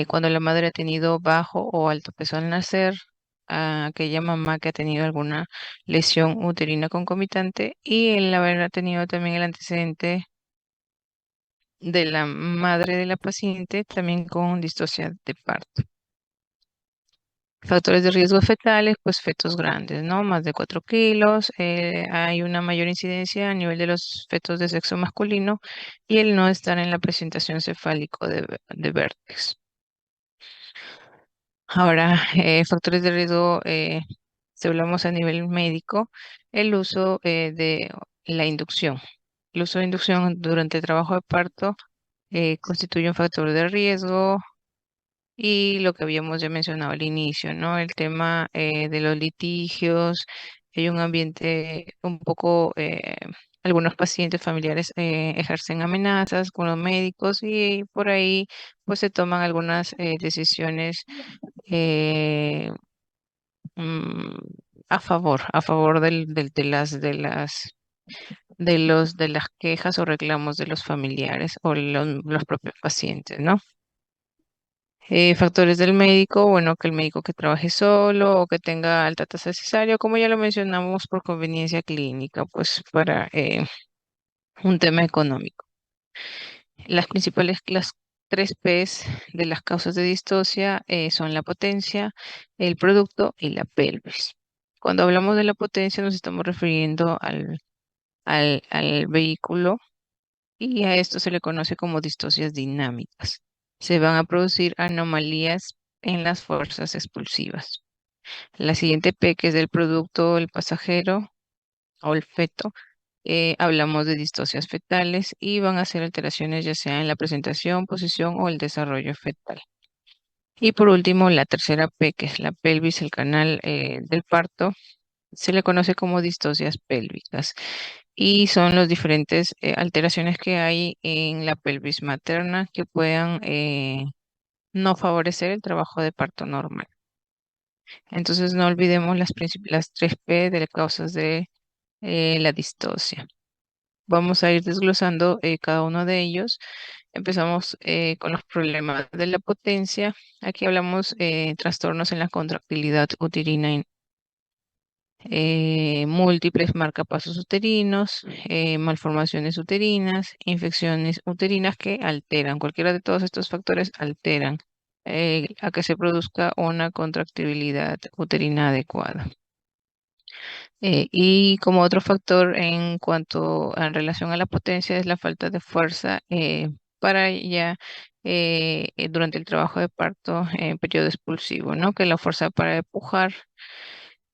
Cuando la madre ha tenido bajo o alto peso al nacer, a aquella mamá que ha tenido alguna lesión uterina concomitante y el haber tenido también el antecedente de la madre de la paciente también con distosia de parto. Factores de riesgo fetales, pues fetos grandes, ¿no? Más de 4 kilos. Hay una mayor incidencia a nivel de los fetos de sexo masculino y el no estar en la presentación cefálico de vértex. Ahora, factores de riesgo, si hablamos a nivel médico, el uso de la inducción. El uso de inducción durante el trabajo de parto constituye un factor de riesgo y lo que habíamos ya mencionado al inicio, ¿no? El tema de los litigios, hay un ambiente un poco, algunos pacientes familiares ejercen amenazas con los médicos y por ahí pues se toman algunas decisiones eh, mm, a favor de las quejas o reclamos de los familiares o los propios pacientes, ¿no? Factores del médico, bueno, que el médico que trabaje solo o que tenga alta tasa cesárea, como ya lo mencionamos, por conveniencia clínica, pues para un tema económico. Las tres P's de las causas de distocia son la potencia, el producto y la pelvis. Cuando hablamos de la potencia nos estamos refiriendo al vehículo y a esto se le conoce como distocias dinámicas. Se van a producir anomalías en las fuerzas expulsivas. La siguiente P, que es del producto, el pasajero o el feto, hablamos de distocias fetales y van a ser alteraciones ya sea en la presentación, posición o el desarrollo fetal. Y por último, la tercera P, que es la pelvis, el canal del parto, se le conoce como distocias pélvicas y son las diferentes alteraciones que hay en la pelvis materna que puedan no favorecer el trabajo de parto normal. Entonces no olvidemos las tres P de las causas de la distosia. Vamos a ir desglosando cada uno de ellos. Empezamos con los problemas de la potencia. Aquí hablamos trastornos en la contractilidad uterina, múltiples marcapasos uterinos, malformaciones uterinas, infecciones uterinas que alteran. Cualquiera de todos estos factores alteran a que se produzca una contractibilidad uterina adecuada. Y como otro factor en cuanto en relación a la potencia es la falta de fuerza para ya durante el trabajo de parto en periodo expulsivo, ¿no? Que la fuerza para empujar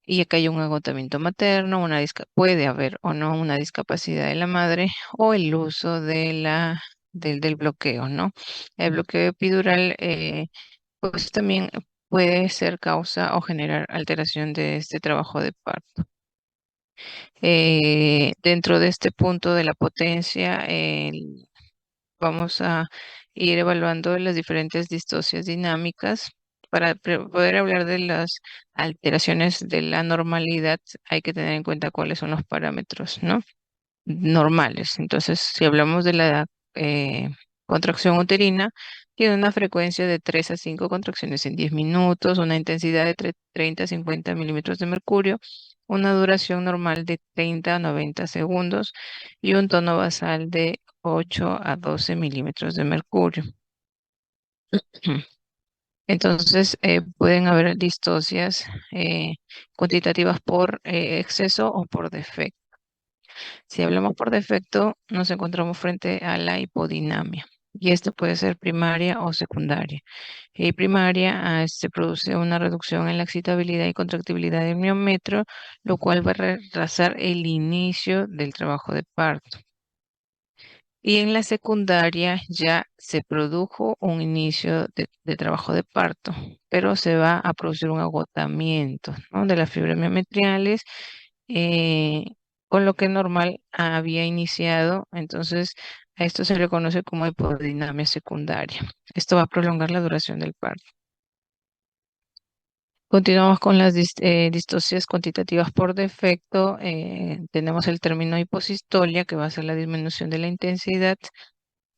y acá hay un agotamiento materno, puede haber o no una discapacidad de la madre o el uso del bloqueo, ¿no? El bloqueo epidural pues también puede ser causa o generar alteración de este trabajo de parto. Dentro de este punto de la potencia, vamos a ir evaluando las diferentes distocias dinámicas. Para poder hablar de las alteraciones de la normalidad, hay que tener en cuenta cuáles son los parámetros, ¿no? Normales. Entonces, si hablamos de la contracción uterina, tiene una frecuencia de 3 a 5 contracciones en 10 minutos, una intensidad de 30 a 50 milímetros de mercurio, una duración normal de 30 a 90 segundos y un tono basal de 8 a 12 milímetros de mercurio. Entonces, pueden haber distocias cuantitativas por exceso o por defecto. Si hablamos por defecto, nos encontramos frente a la hipodinamia. Y esto puede ser primaria o secundaria. Y primaria, se produce una reducción en la excitabilidad y contractibilidad del miometro, lo cual va a retrasar el inicio del trabajo de parto. Y en la secundaria ya se produjo un inicio de trabajo de parto, pero se va a producir un agotamiento, ¿no? De las fibras miometriales, eh, con lo que normal había iniciado. Entonces, a esto se le conoce como hipodinamia secundaria. Esto va a prolongar la duración del parto. Continuamos con las distocias cuantitativas por defecto. Tenemos el término hiposistolia, que va a ser la disminución de la intensidad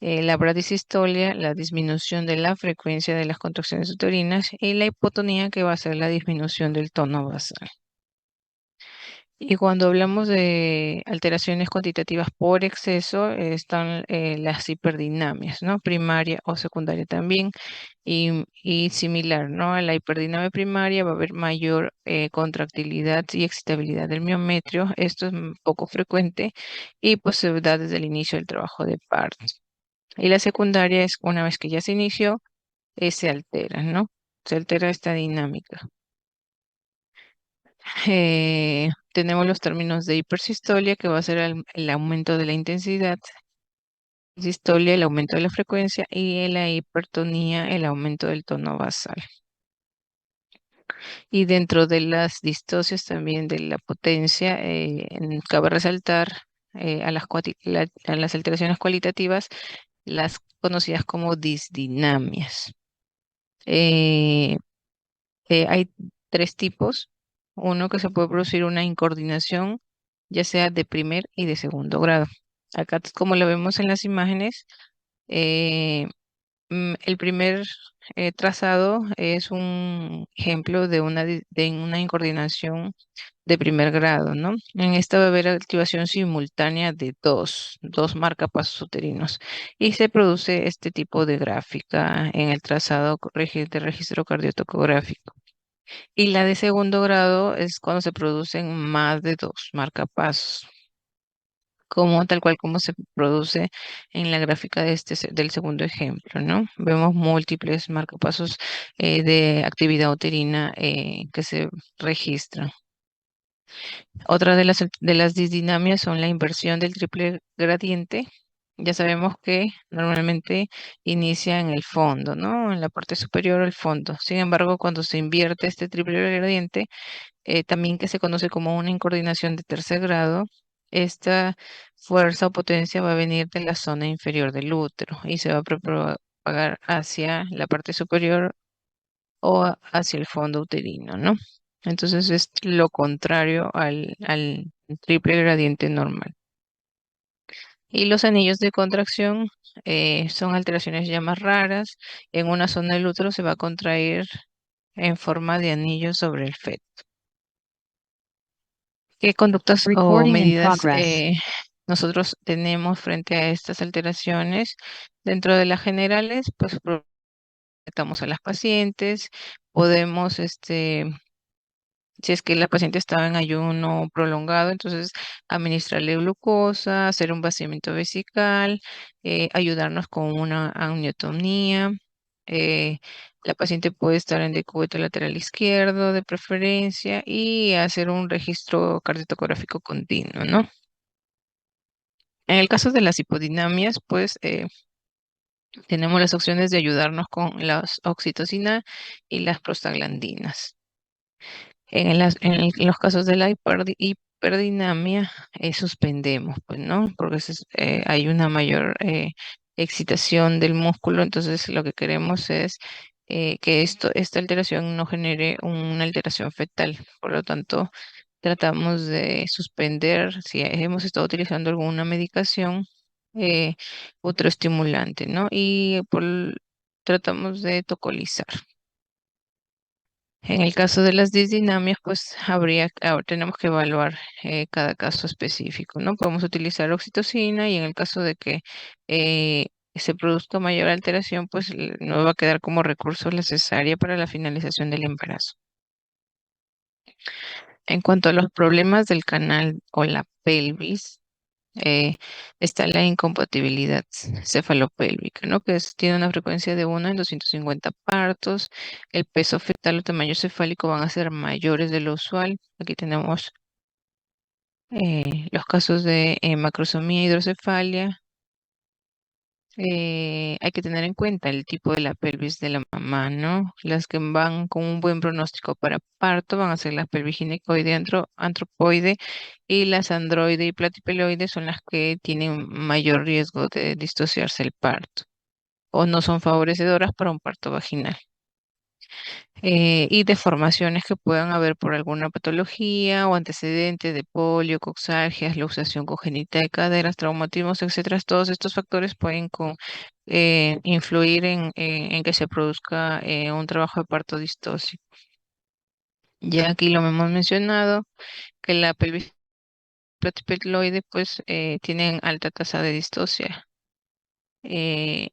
La bradisistolia, la disminución de la frecuencia de las contracciones uterinas y la hipotonía, que va a ser la disminución del tono basal. Y cuando hablamos de alteraciones cuantitativas por exceso, están las hiperdinamias, ¿no? Primaria o secundaria también. Y similar, ¿no? A la hiperdinamia primaria va a haber mayor contractilidad y excitabilidad del miometrio. Esto es poco frecuente y pues se da desde el inicio del trabajo de parto. Y la secundaria es una vez que ya se inició, se altera, ¿no? Se altera esta dinámica. Tenemos los términos de hipersistolia, que va a ser el aumento de la intensidad, distolia, el aumento de la frecuencia, y la hipertonía, el aumento del tono basal. Y dentro de las distocias también de la potencia, cabe resaltar a las alteraciones cualitativas, las conocidas como disdinamias. Eh, hay tres tipos. Uno, que se puede producir una incoordinación, ya sea de primer y de segundo grado. Acá, como lo vemos en las imágenes, eh, el primer trazado es un ejemplo de una incoordinación de primer grado, ¿no? En esta va a haber activación simultánea de dos marcapasos uterinos y se produce este tipo de gráfica en el trazado de registro cardiotocográfico. Y la de segundo grado es cuando se producen más de dos marcapasos, como tal cual como se produce en la gráfica de del segundo ejemplo, ¿no? Vemos múltiples marcapasos de actividad uterina que se registran. Otra de las disdinamias son la inversión del triple gradiente. Ya sabemos que normalmente inicia en el fondo, ¿no? En la parte superior al fondo. Sin embargo, cuando se invierte este triple gradiente, también que se conoce como una incoordinación de tercer grado, esta fuerza o potencia va a venir de la zona inferior del útero y se va a propagar hacia la parte superior o hacia el fondo uterino, ¿no? Entonces es lo contrario al triple gradiente normal. Y los anillos de contracción son alteraciones ya más raras. En una zona del útero se va a contraer en forma de anillo sobre el feto. ¿Qué conductas o Recording in medidas progress. nosotros tenemos frente a estas alteraciones? Dentro de las generales, pues tratamos a las pacientes, podemos, si es que la paciente estaba en ayuno prolongado, entonces administrarle glucosa, hacer un vaciamiento vesical, ayudarnos con una amniotomía. eh, la paciente puede estar en decúbito lateral izquierdo de preferencia y hacer un registro cardiotocográfico continuo, ¿no? En el caso de las hipodinamias, pues tenemos las opciones de ayudarnos con la oxitocina y las prostaglandinas. En los casos de la hiperdinamia, suspendemos, pues, ¿no? Porque hay una mayor excitación del músculo, entonces lo que queremos es que esta alteración no genere una alteración fetal. Por lo tanto, tratamos de suspender, si hemos estado utilizando alguna medicación eh, estimulante, ¿no? Tratamos de tocolizar. En el caso de las disdinamias, pues ahora tenemos que evaluar cada caso específico, ¿no? Podemos utilizar oxitocina y en el caso de que se produzca mayor alteración, pues no va a quedar como recurso la cesárea para la finalización del embarazo. En cuanto a los problemas del canal o la pelvis, eh, está la incompatibilidad cefalopélvica, ¿no? Tiene una frecuencia de 1 en 250 partos. El peso fetal o tamaño cefálico van a ser mayores de lo usual. Aquí tenemos los casos de macrosomía e hidrocefalia. Hay que tener en cuenta el tipo de la pelvis de la mamá, ¿no? Las que van con un buen pronóstico para parto van a ser las pelvis ginecoide, antropoide, y las androide y platipeloide son las que tienen mayor riesgo de disociarse el parto o no son favorecedoras para un parto vaginal. y deformaciones que puedan haber por alguna patología o antecedentes de polio, coxalgias, luxación congénita de caderas, traumatismos, etcétera. Todos estos factores pueden influir en que se produzca un trabajo de parto distóxico. Ya aquí lo hemos mencionado, que la pelvis platifemoide pues tienen alta tasa de distosia. Eh,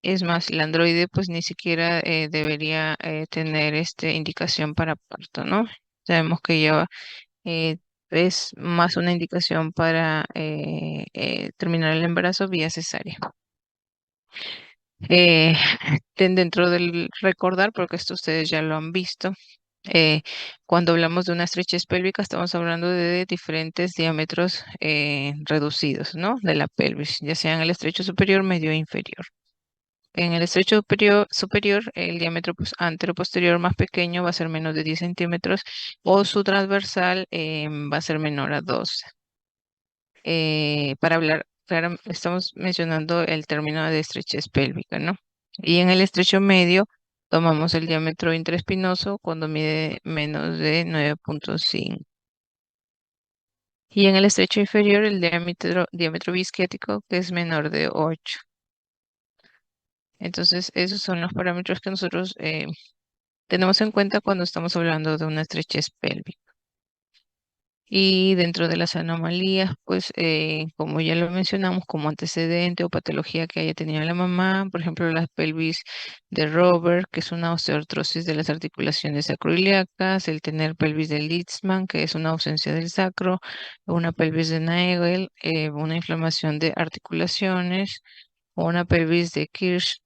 es más, el androide pues ni siquiera debería tener indicación para parto, ¿no? Sabemos que ya eh, es más una indicación para terminar el embarazo vía cesárea. Eh, dentro del recordar, porque esto ustedes ya lo han visto, eh, cuando hablamos de una estrechez pélvica estamos hablando de diferentes diámetros reducidos, ¿no? De la pelvis, ya sea en el estrecho superior, medio e inferior. En el estrecho superior, el diámetro pues, anteroposterior más pequeño va a ser menos de 10 centímetros o su transversal va a ser menor a 12. Para hablar, claro, estamos mencionando el término de estrechez pélvica, ¿no? Y en el estrecho medio tomamos el diámetro intraespinoso cuando mide menos de 9,5. Y en el estrecho inferior el diámetro bisquiático que es menor de 8. Entonces, esos son los parámetros que nosotros tenemos en cuenta cuando estamos hablando de una estrechez pélvica. Y dentro de las anomalías, pues como ya lo mencionamos, como antecedente o patología que haya tenido la mamá, por ejemplo, la pelvis de Robert, que es una osteoartrosis de las articulaciones sacroiliacas, el tener pelvis de Litzmann, que es una ausencia del sacro, una pelvis de Naegel, una inflamación de articulaciones, o una pelvis de Kirchhoff,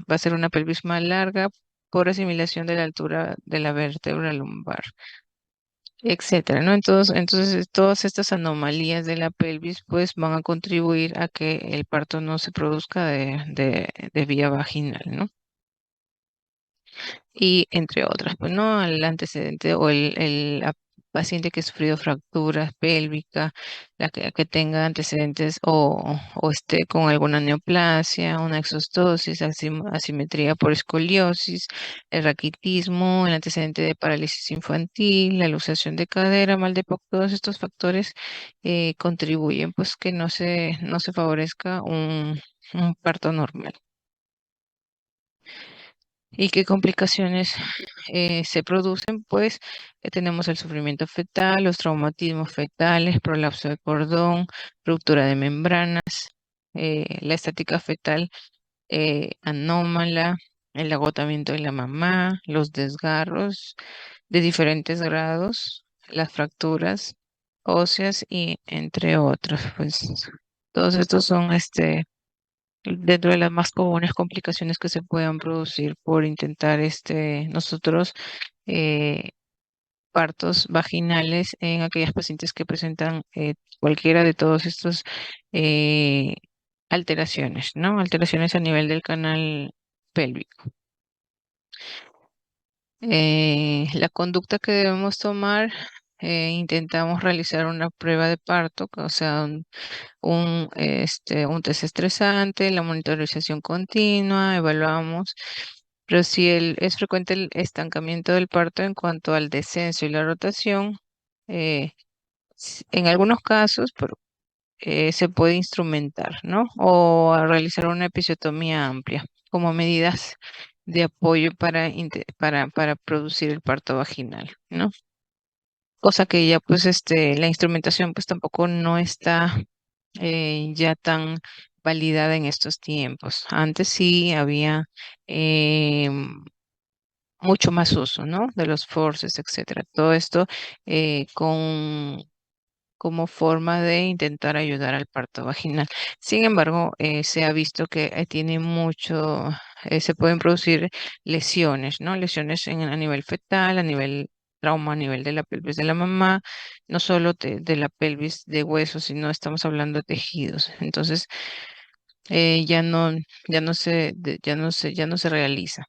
va a ser una pelvis más larga por asimilación de la altura de la vértebra lumbar, etcétera, ¿no? Entonces, todas estas anomalías de la pelvis pues van a contribuir a que el parto no se produzca de vía vaginal, ¿no? Y entre otras, pues no, el antecedente o la paciente que ha sufrido fracturas pélvicas, que tenga antecedentes o esté con alguna neoplasia, una exostosis, asimetría por escoliosis, el raquitismo, el antecedente de parálisis infantil, la luxación de cadera, mal de POC, todos estos factores contribuyen pues que no se favorezca un parto normal. ¿Y qué complicaciones se producen? Pues tenemos el sufrimiento fetal, los traumatismos fetales, prolapso de cordón, ruptura de membranas, la estática fetal anómala, el agotamiento de la mamá, los desgarros de diferentes grados, las fracturas óseas y entre otros. Pues todos estos son dentro de las más comunes complicaciones que se puedan producir por intentar nosotros eh, partos vaginales en aquellas pacientes que presentan cualquiera de todos estos eh, alteraciones, ¿no? Alteraciones a nivel del canal pélvico. La conducta que debemos tomar, intentamos realizar una prueba de parto, o sea, un test estresante, la monitorización continua, evaluamos, pero si es frecuente el estancamiento del parto en cuanto al descenso y la rotación, eh, en algunos casos se puede instrumentar, ¿no? O a realizar una episiotomía amplia como medidas de apoyo para producir el parto vaginal, ¿no? Cosa que ya pues la instrumentación pues tampoco no está ya tan validada en estos tiempos. Antes sí había eh, mucho más uso, ¿no? De los forces, etcétera. Todo esto como forma de intentar ayudar al parto vaginal. Sin embargo, se ha visto que se pueden producir lesiones, ¿no? Lesiones a nivel fetal, a nivel trauma, a nivel de la pelvis de la mamá, no solo de la pelvis de huesos, sino estamos hablando de tejidos. Entonces, ya no se realiza.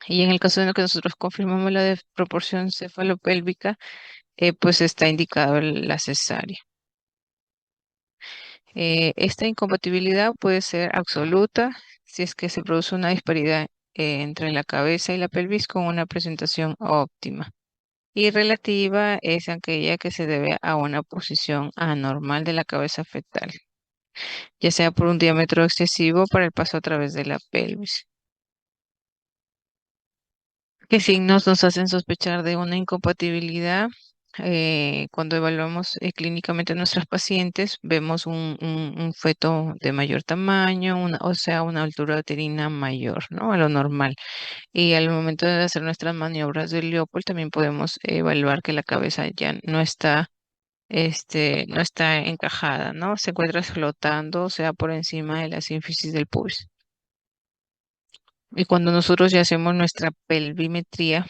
Y en el caso de que nosotros confirmamos la de proporción cefalopélvica, pues está indicado la cesárea. Esta incompatibilidad puede ser absoluta si es que se produce una disparidad entre la cabeza y la pelvis con una presentación óptima. Y relativa es aquella que se debe a una posición anormal de la cabeza fetal, ya sea por un diámetro excesivo para el paso a través de la pelvis. ¿Qué signos nos hacen sospechar de una incompatibilidad? Cuando evaluamos clínicamente a nuestros pacientes, vemos un feto de mayor tamaño, o sea, una altura uterina mayor, ¿no? A lo normal. Y al momento de hacer nuestras maniobras de Leopold, también podemos evaluar que la cabeza ya no está encajada, ¿no? Se encuentra flotando, o sea, por encima de la sínfisis del pubis. Y cuando nosotros ya hacemos nuestra pelvimetría,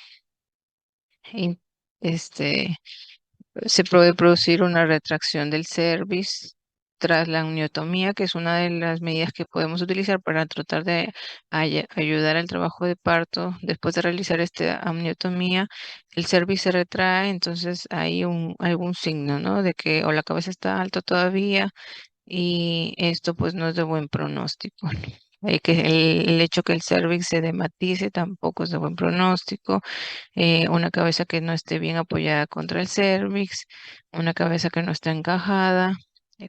in- este, se puede producir una retracción del cervix tras la amniotomía, que es una de las medidas que podemos utilizar para tratar de ayudar al trabajo de parto. Después de realizar esta amniotomía, el cervix se retrae, entonces hay algún signo, ¿no? De que o la cabeza está alta todavía y esto pues no es de buen pronóstico. Que el hecho que el cervix se dematice tampoco es de buen pronóstico. Una cabeza que no esté bien apoyada contra el cervix, una cabeza que no está encajada.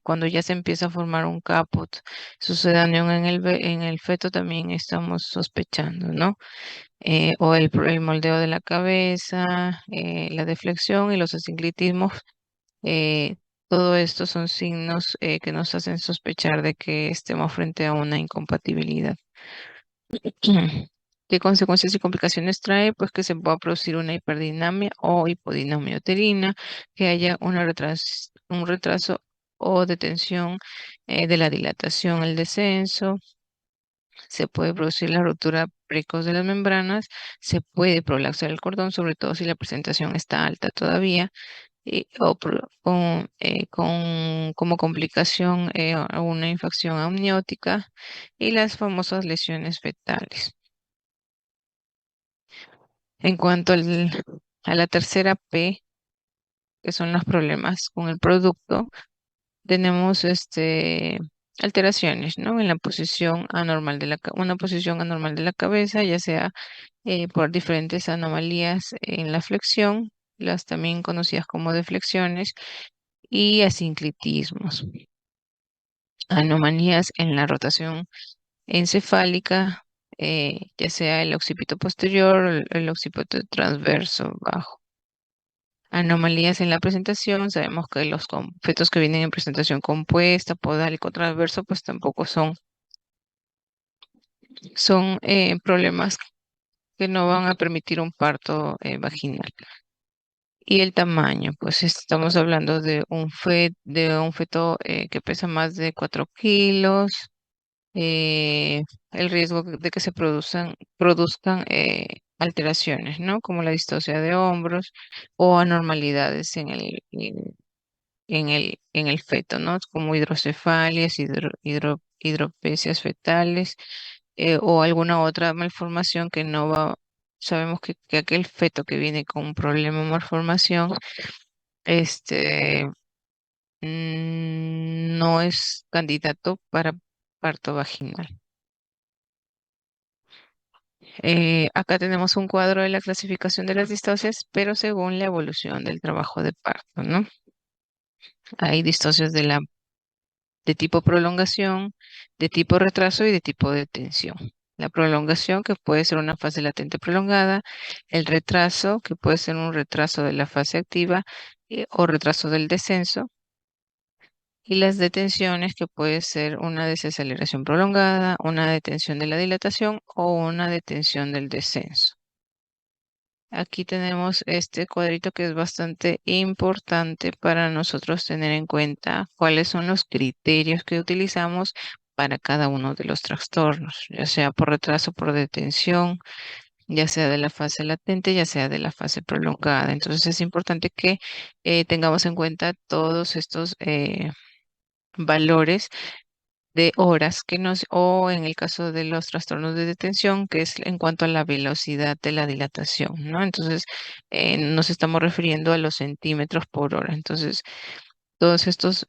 Cuando ya se empieza a formar un caput sucedáneo en el feto, también estamos sospechando, ¿no? O el moldeo de la cabeza, la deflexión y los asinclitismos. eh, Todo esto son signos que nos hacen sospechar de que estemos frente a una incompatibilidad. ¿Qué consecuencias y complicaciones trae? Pues que se pueda producir una hiperdinamia o hipodinamia uterina, que haya un retraso o detención de la dilatación, el descenso, se puede producir la ruptura precoz de las membranas, se puede prolapsar el cordón, sobre todo si la presentación está alta todavía, como complicación una infección amniótica y las famosas lesiones fetales. En cuanto a la tercera P, que son los problemas con el producto, tenemos alteraciones, ¿no? En la posición anormal una posición anormal de la cabeza, ya sea por diferentes anomalías en la flexión, las también conocidas como deflexiones, y asinclitismos. Anomalías en la rotación encefálica, ya sea el occipito posterior o el occipito transverso bajo. Anomalías en la presentación, sabemos que los fetos que vienen en presentación compuesta, podal y transverso, pues tampoco son problemas que no van a permitir un parto vaginal. Y el tamaño, pues estamos hablando de un feto que pesa más de 4 kilos, el riesgo de que se produzcan alteraciones, ¿no? Como la distosia de hombros o anormalidades en el feto, ¿no? Como hidrocefalias, hidropesias fetales o alguna otra malformación que no va, sabemos que aquel feto que viene con un problema de malformación, este, no es candidato para parto vaginal. Acá tenemos un cuadro de la clasificación de las distocias, pero según la evolución del trabajo de parto, ¿no? Hay distocias de tipo prolongación, de tipo retraso y de tipo detención. La prolongación, que puede ser una fase latente prolongada, el retraso, que puede ser un retraso de la fase activa o retraso del descenso, y las detenciones, que puede ser una desaceleración prolongada, una detención de la dilatación o una detención del descenso. Aquí tenemos este cuadrito que es bastante importante para nosotros tener en cuenta cuáles son los criterios que utilizamos para cada uno de los trastornos, ya sea por retraso, por detención, ya sea de la fase latente, ya sea de la fase prolongada. Entonces es importante que tengamos en cuenta todos estos valores de horas o en el caso de los trastornos de detención, que es en cuanto a la velocidad de la dilatación, ¿no? Entonces, nos estamos refiriendo a los centímetros por hora. Entonces, todos estos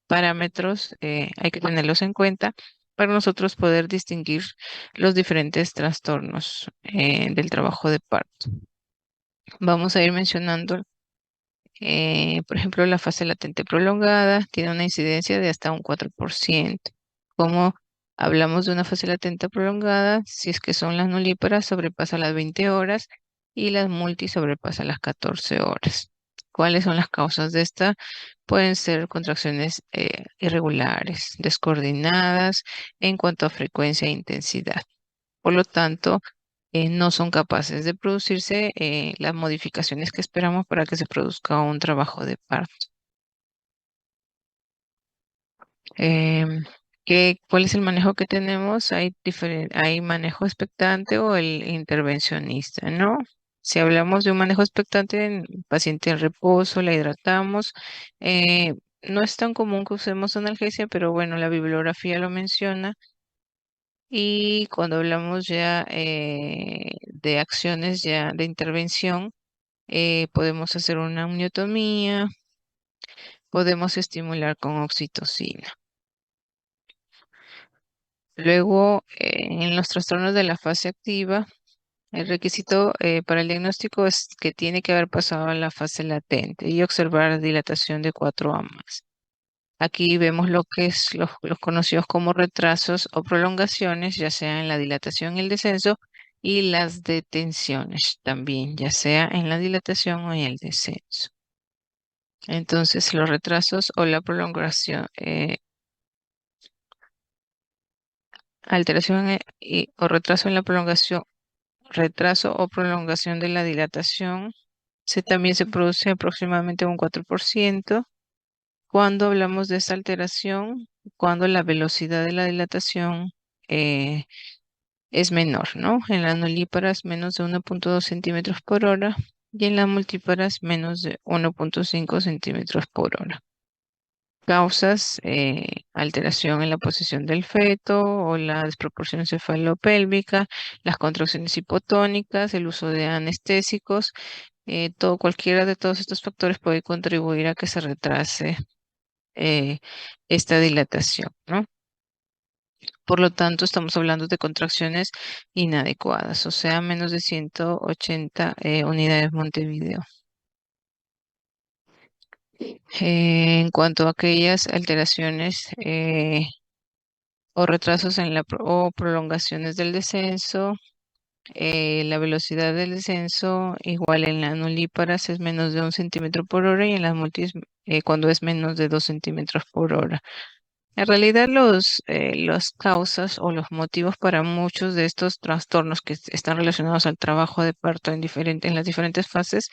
parámetros hay que tenerlos en cuenta para nosotros poder distinguir los diferentes trastornos del trabajo de parto. Vamos a ir mencionando, por ejemplo, la fase latente prolongada tiene una incidencia de hasta un 4%. Como hablamos de una fase latente prolongada, si es que son las nulíparas, sobrepasa las 20 horas y las multi sobrepasa las 14 horas. ¿Cuáles son las causas de esta? Pueden ser contracciones irregulares, descoordinadas en cuanto a frecuencia e intensidad. Por lo tanto, no son capaces de producirse las modificaciones que esperamos para que se produzca un trabajo de parto. Em, ¿Cuál es el manejo que tenemos? Hay manejo expectante o el intervencionista, ¿no? Si hablamos de un manejo expectante en paciente en reposo, la hidratamos. No es tan común que usemos analgesia, pero bueno, la bibliografía lo menciona. Y cuando hablamos ya de acciones ya de intervención, podemos hacer una amniotomía, podemos estimular con oxitocina. Luego, en los trastornos de la fase activa, el requisito para el diagnóstico es que tiene que haber pasado a la fase latente y observar dilatación de 4 a más. Aquí vemos lo que es los conocidos como retrasos o prolongaciones, ya sea en la dilatación y el descenso, y las detenciones también, ya sea en la dilatación o en el descenso. Entonces, los retrasos o la prolongación, alteración o retraso en la prolongación, retraso o prolongación de la dilatación, también se produce aproximadamente un 4%. Cuando hablamos de esta alteración, cuando la velocidad de la dilatación eh, es menor, ¿no? En las nulíparas menos de 1,2 centímetros por hora y en las multíparas menos de 1,5 centímetros por hora. Causas, alteración en la posición del feto o la desproporción cefalopélvica, las contracciones hipotónicas, el uso de anestésicos, cualquiera de todos estos factores puede contribuir a que se retrase esta dilatación, ¿no? Por lo tanto, estamos hablando de contracciones inadecuadas, o sea, menos de 180 unidades Montevideo. En cuanto a aquellas alteraciones o retrasos en o prolongaciones del descenso, la velocidad del descenso igual en las nulíparas es menos de 1 centímetro por hora y en las multis cuando es menos de 2 centímetros por hora. En realidad, las causas o los motivos para muchos de estos trastornos que están relacionados al trabajo de parto en las diferentes fases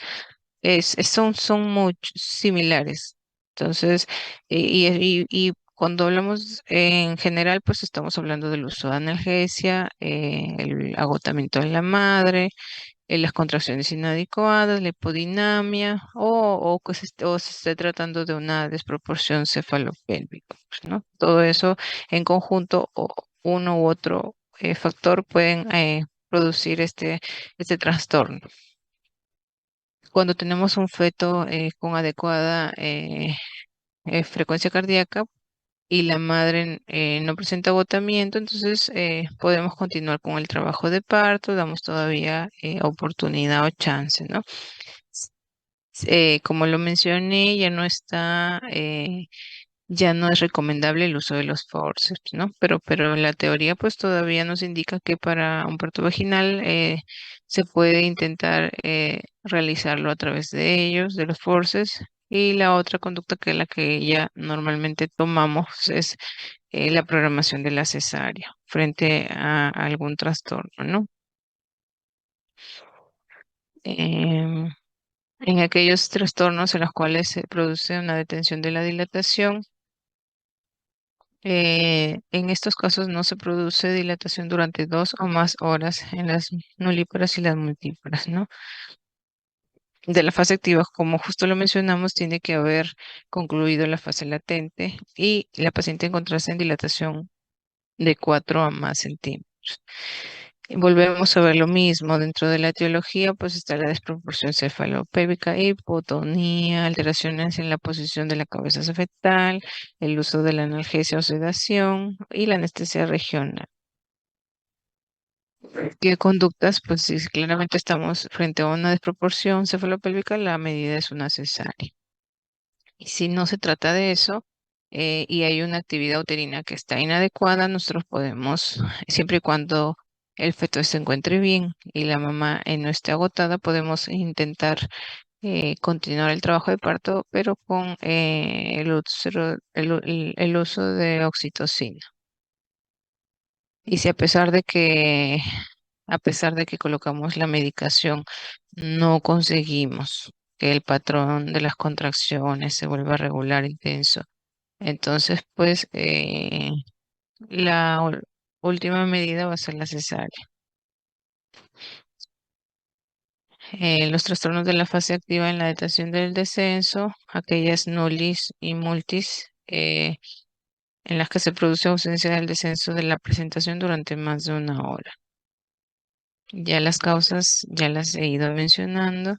son muy similares. Entonces, y cuando hablamos en general, pues estamos hablando del uso de analgesia, el agotamiento de la madre, las contracciones inadecuadas, la hipodinamia o se esté tratando de una desproporción cefalopélvica, pues, ¿no? Todo eso en conjunto o uno u otro factor pueden producir este trastorno. Cuando tenemos un feto con adecuada frecuencia cardíaca y la madre no presenta agotamiento, entonces podemos continuar con el trabajo de parto, damos todavía oportunidad o chance, ¿no? Como lo mencioné, ya no es recomendable el uso de los forceps, ¿no? Pero la teoría pues todavía nos indica que para un parto vaginal se puede intentar realizarlo a través de ellos, de los forceps. Y la otra conducta que la que ya normalmente tomamos es la programación de la cesárea frente a algún trastorno, ¿no? Em, en aquellos trastornos en los cuales se produce una detención de la dilatación, en estos casos no se produce dilatación durante 2 o más horas en las nulíparas y las multíparas, ¿no? De la fase activa, como justo lo mencionamos, tiene que haber concluido la fase latente y la paciente encontrarse en dilatación de 4 a más centímetros. Y volvemos a ver lo mismo. Dentro de la etiología, pues está la desproporción cefalopélvica, hipotonía, alteraciones en la posición de la cabeza fetal, el uso de la analgesia o sedación y la anestesia regional. ¿Qué conductas? Pues si claramente estamos frente a una desproporción cefalopélvica, la medida es una cesárea. Y si no se trata de eso y hay una actividad uterina que está inadecuada, nosotros podemos, siempre y cuando el feto se encuentre bien y la mamá no esté agotada, podemos intentar continuar el trabajo de parto, pero con el uso de oxitocina. Y si a pesar de que colocamos la medicación, no conseguimos que el patrón de las contracciones se vuelva regular, intenso, entonces pues la última medida va a ser la cesárea. Los trastornos de la fase activa en la datación del descenso, aquellas nulis y multis, en las que se produce ausencia del descenso de la presentación durante más de una hora. Ya las causas ya las he ido mencionando.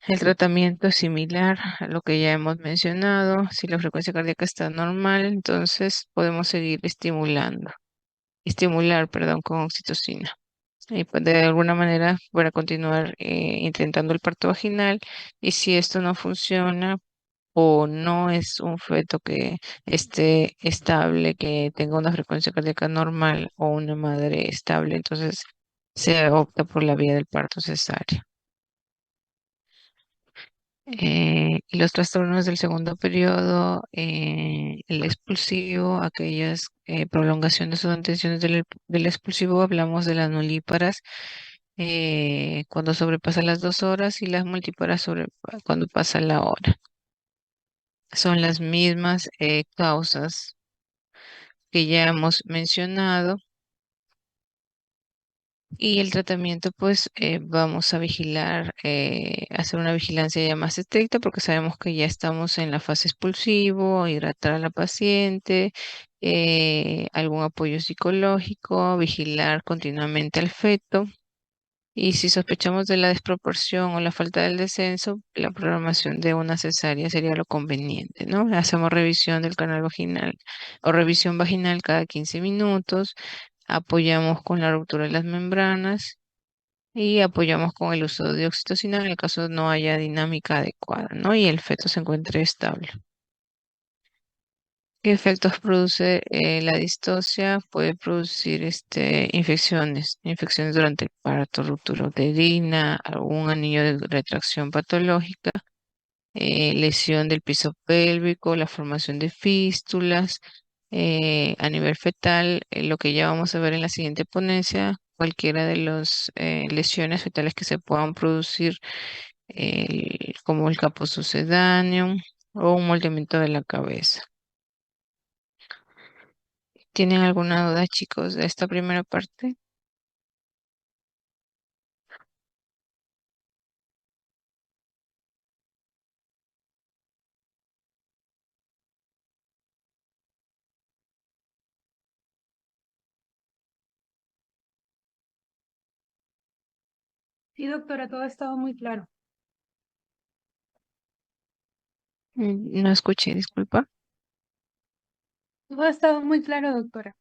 El tratamiento es similar a lo que ya hemos mencionado. Si la frecuencia cardíaca está normal, entonces podemos seguir estimular, perdón, con oxitocina. Y pues de alguna manera para continuar intentando el parto vaginal. Y si esto no funciona o no es un feto que esté estable, que tenga una frecuencia cardíaca normal o una madre estable, entonces se opta por la vía del parto cesárea. Y los trastornos del segundo periodo, el expulsivo, aquellas prolongaciones o detenciones del expulsivo, hablamos de las nulíparas cuando sobrepasa las 2 horas y las multíparas cuando pasa la hora. Son las mismas causas que ya hemos mencionado. Y el tratamiento, pues vamos a vigilar, hacer una vigilancia ya más estricta porque sabemos que ya estamos en la fase expulsivo, hidratar a la paciente, algún apoyo psicológico, vigilar continuamente al feto. Y si sospechamos de la desproporción o la falta del descenso, la programación de una cesárea sería lo conveniente, ¿no? Hacemos revisión del canal vaginal o revisión vaginal cada 15 minutos, apoyamos con la ruptura de las membranas y apoyamos con el uso de oxitocina en el caso no haya dinámica adecuada, ¿no? Y el feto se encuentre estable. ¿Qué efectos produce la distocia? Puede producir infecciones durante el parto, ruptura uterina, algún anillo de retracción patológica, lesión del piso pélvico, la formación de fístulas a nivel fetal, lo que ya vamos a ver en la siguiente ponencia, cualquiera de las lesiones fetales que se puedan producir, como el caput sucedáneo o un moldeamiento de la cabeza. ¿Tienen alguna duda, chicos, de esta primera parte? Sí, doctora, todo ha estado muy claro. No escuché, disculpa. Todo ha estado muy claro, doctora.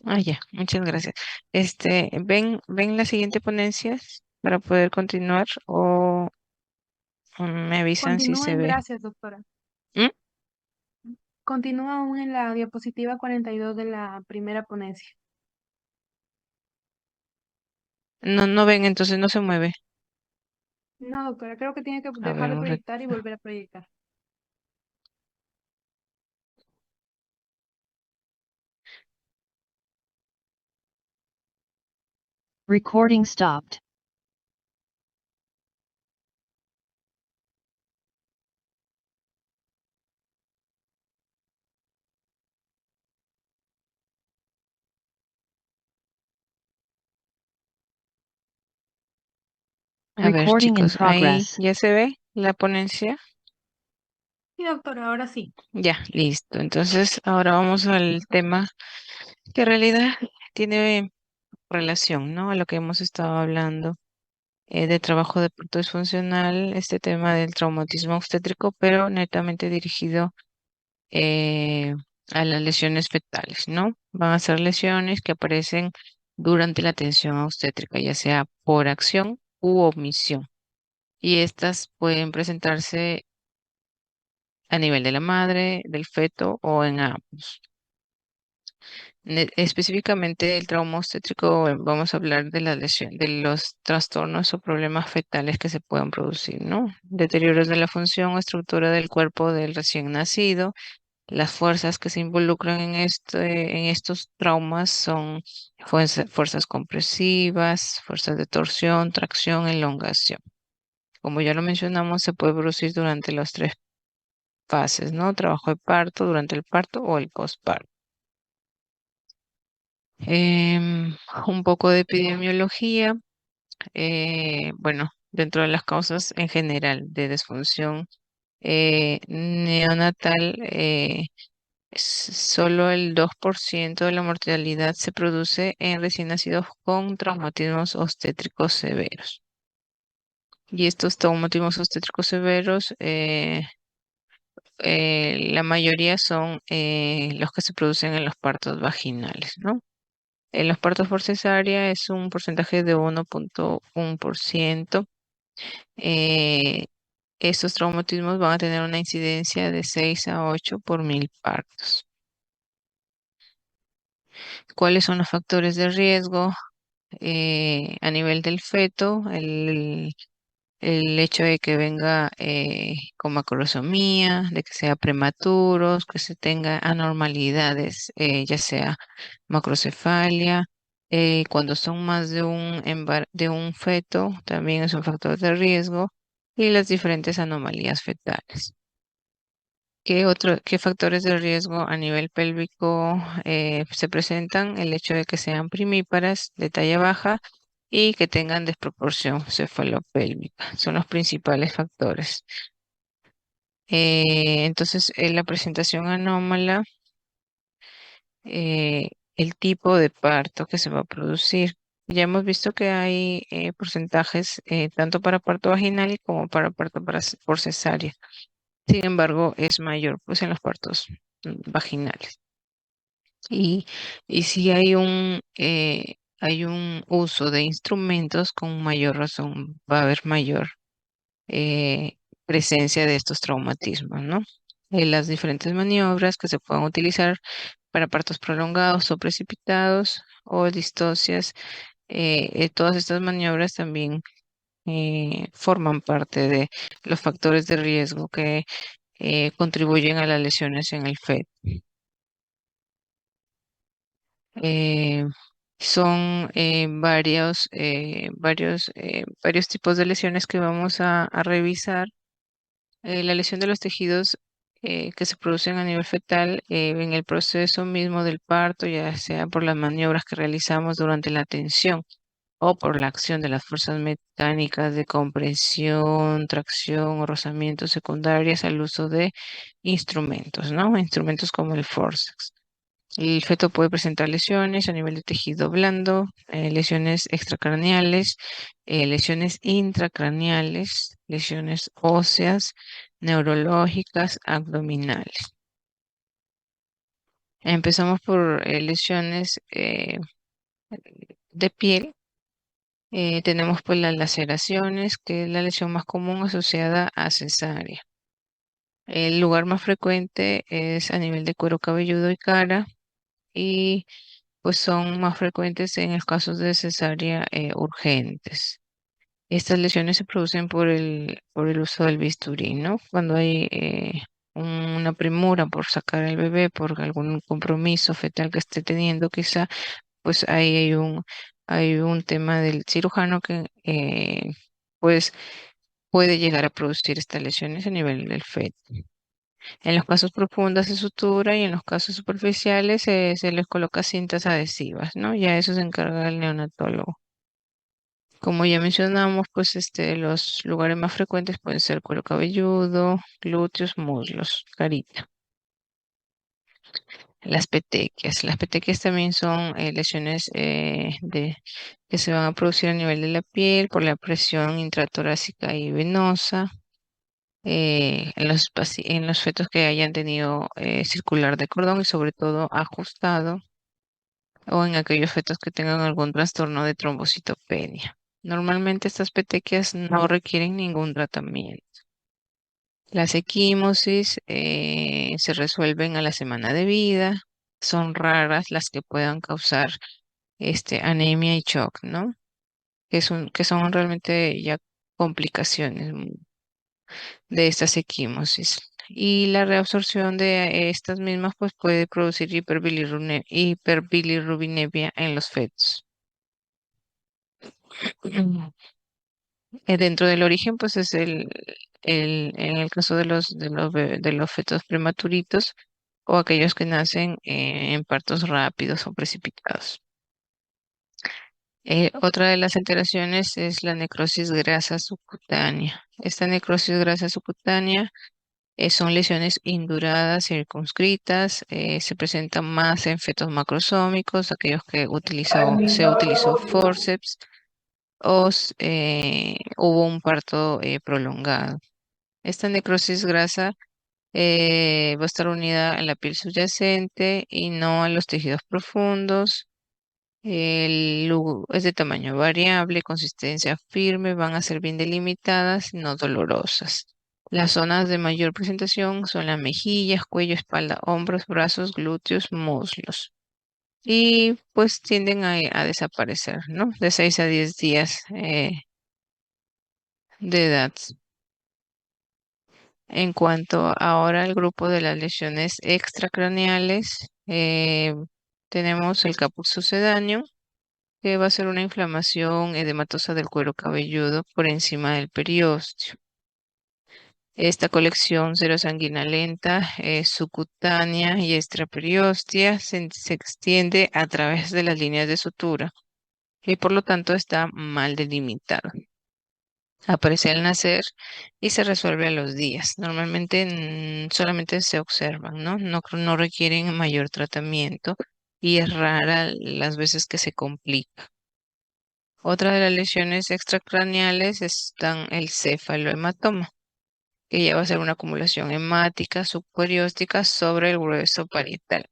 Ah, ya, muchas gracias. ¿Ven la siguiente ponencia para poder continuar o me avisan si se Continúen, ve? gracias, doctora. ¿Mm? Continúa aún en la diapositiva 42 de la primera ponencia. No, no ven, entonces no se mueve. No, doctora, creo que tiene que A dejar ver, de un proyectar y ratito. volver a proyectar. Recording stopped. A ver, Recording in chicos, ahí progress. ya se ve la ponencia. Sí, doctora, ahora sí. Ya, listo. Entonces, ahora vamos al tema que en realidad tiene relación, ¿no? A lo que hemos estado hablando de trabajo de parto disfuncional, este tema del traumatismo obstétrico, pero netamente dirigido eh, a las lesiones fetales, ¿no? Van a ser lesiones que aparecen durante la atención obstétrica, ya sea por acción u omisión. Y estas pueden presentarse a nivel de la madre, del feto o en ambos. Específicamente el trauma obstétrico, vamos a hablar de la lesión, de los trastornos o problemas fetales que se puedan producir, ¿no? Deterioros de la función o estructura del cuerpo del recién nacido. Las fuerzas que se involucran en estos traumas son fuerzas compresivas, fuerzas de torsión, tracción, elongación. Como ya lo mencionamos, se puede producir durante las tres fases, ¿no? Trabajo de parto, durante el parto o el postparto. Em, un poco de epidemiología. Bueno, dentro de las causas en general de disfunción neonatal, solo el 2% de la mortalidad se produce en recién nacidos con traumatismos obstétricos severos. Y estos traumatismos obstétricos severos, la mayoría son los que se producen en los partos vaginales, ¿no? En los partos por cesárea es un porcentaje de 1,1%. Eh, estos traumatismos van a tener una incidencia de 6 a 8 por 1000 partos. ¿Cuáles son los factores de riesgo a nivel del feto? El hecho de que venga con macrosomía, de que sea prematuros, que se tenga anormalidades, ya sea macrocefalia. Cuando son más de de un feto, también es un factor de riesgo. Y las diferentes anomalías fetales. ¿Qué factores de riesgo a nivel pélvico se presentan? El hecho de que sean primíparas de talla baja y que tengan desproporción cefalopélvica. Son los principales factores. Entonces, la presentación anómala, eh, el tipo de parto que se va a producir. Ya hemos visto que hay porcentajes tanto para parto vaginal y como para parto por cesárea. Sin embargo, es mayor pues en los partos vaginales. Y, y si hay un uso de instrumentos, con mayor razón va a haber mayor eh, presencia de estos traumatismos, ¿no? Las diferentes maniobras que se puedan utilizar para partos prolongados o precipitados o distocias, todas estas maniobras también forman parte de los factores de riesgo que contribuyen a las lesiones en el feto. Eh, son varios tipos de lesiones que vamos a revisar. La lesión de los tejidos que se producen a nivel fetal en el proceso mismo del parto, ya sea por las maniobras que realizamos durante la tensión o por la acción de las fuerzas mecánicas de compresión, tracción o rozamientos secundarias al uso de instrumentos, ¿no? Instrumentos como el forceps. El feto puede presentar lesiones a nivel de tejido blando, lesiones extracraneales, lesiones intracraneales, lesiones óseas, neurológicas, abdominales. Empezamos por lesiones de piel. Tenemos pues las laceraciones, que es la lesión más común asociada a cesárea. El lugar más frecuente es a nivel de cuero cabelludo y cara, y pues son más frecuentes en los casos de cesárea urgentes. Estas lesiones se producen por el uso del bisturí, ¿no? Cuando hay una premura por sacar al bebé, por algún compromiso fetal que esté teniendo, quizá, pues ahí hay un tema del cirujano que pues puede llegar a producir estas lesiones a nivel del feto. En los casos profundos se sutura y en los casos superficiales se les coloca cintas adhesivas, ¿no? Ya eso se encarga el neonatólogo. Como ya mencionamos, pues los lugares más frecuentes pueden ser cuero cabelludo, glúteos, muslos, carita. Las petequias. Las petequias también son lesiones que se van a producir a nivel de la piel por la presión intratorácica y venosa en los fetos que hayan tenido circular de cordón y sobre todo ajustado o en aquellos fetos que tengan algún trastorno de trombocitopenia. Normalmente estas petequias no requieren ningún tratamiento. Las equimosis se resuelven a la semana de vida. Son raras las que puedan causar anemia y shock, ¿no? Que son realmente ya complicaciones de estas equimosis. Y la reabsorción de estas mismas pues puede producir hiperbilirrubinemia en los fetos. Dentro del origen, pues es en el caso de los fetos prematuritos o aquellos que nacen en partos rápidos o precipitados. Otra de las alteraciones es la necrosis grasa subcutánea. Esta necrosis grasa subcutánea son lesiones induradas, circunscritas, se presentan más en fetos macrosómicos, aquellos que se utilizó forceps hubo un parto prolongado. Esta necrosis grasa va a estar unida a la piel subyacente y no a los tejidos profundos. Es de tamaño variable, consistencia firme, van a ser bien delimitadas, no dolorosas. Las zonas de mayor presentación son las mejillas, cuello, espalda, hombros, brazos, glúteos, muslos. Y pues tienden a desaparecer, ¿no? De 6 a 10 días de edad. En cuanto ahora al grupo de las lesiones extracraneales, tenemos el caput sucedáneo, que va a ser una inflamación edematosa del cuero cabelludo por encima del periósteo. Esta colección serosanguínea lenta, subcutánea y extraperióstea se extiende a través de las líneas de sutura y por lo tanto está mal delimitada. Aparece al nacer y se resuelve a los días. Normalmente solamente se observan, ¿no? No requieren mayor tratamiento y es rara las veces que se complica. Otra de las lesiones extracraneales están el cefalohematoma, que ya va a ser una acumulación hemática subperióstica sobre el grueso parietal.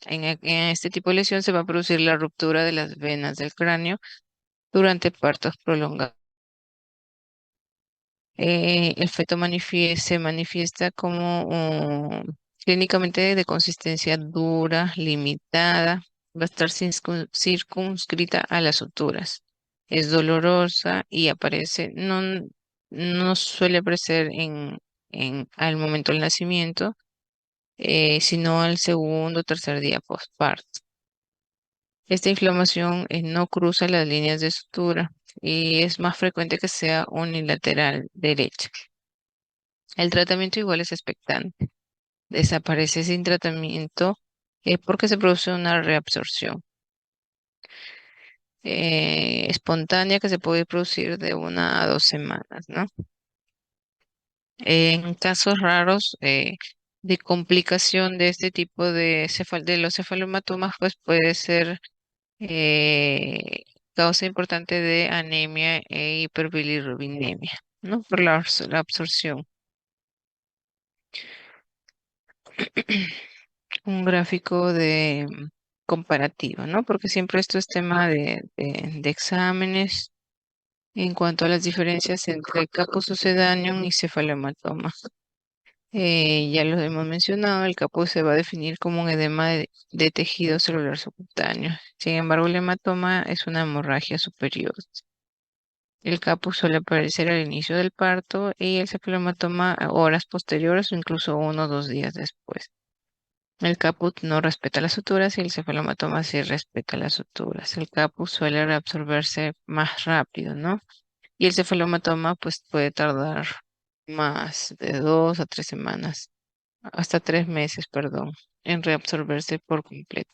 En este tipo de lesión se va a producir la ruptura de las venas del cráneo durante partos prolongados. El feto se manifiesta como clínicamente de consistencia dura, limitada, va a estar circunscrita a las suturas. Es dolorosa y no suele aparecer al momento del nacimiento, sino al segundo o tercer día postparto. Esta inflamación no cruza las líneas de sutura y es más frecuente que sea unilateral derecha. El tratamiento igual es expectante. Desaparece sin tratamiento porque se produce una reabsorción espontánea que se puede producir de 1 a 2 semanas, ¿no? En casos raros de complicación de este tipo de los cefalomatomas, pues puede ser causa importante de anemia e hiperbilirrubinemia, ¿no? Por la absorción. Un gráfico de comparativo, ¿no? Porque siempre esto es tema de exámenes en cuanto a las diferencias entre caput succedaneum y cefalohematoma. Ya lo hemos mencionado, el caput se va a definir como un edema de tejido celular subcutáneo. Sin embargo, el hematoma es una hemorragia superior. El caput suele aparecer al inicio del parto y el cefalohematoma a horas posteriores o incluso 1 o 2 días después. El caput no respeta las suturas y el cefalomatoma sí respeta las suturas. El caput suele reabsorberse más rápido, ¿no? Y el cefalomatoma pues puede tardar más de 2 a 3 semanas, hasta 3 meses, perdón, en reabsorberse por completo.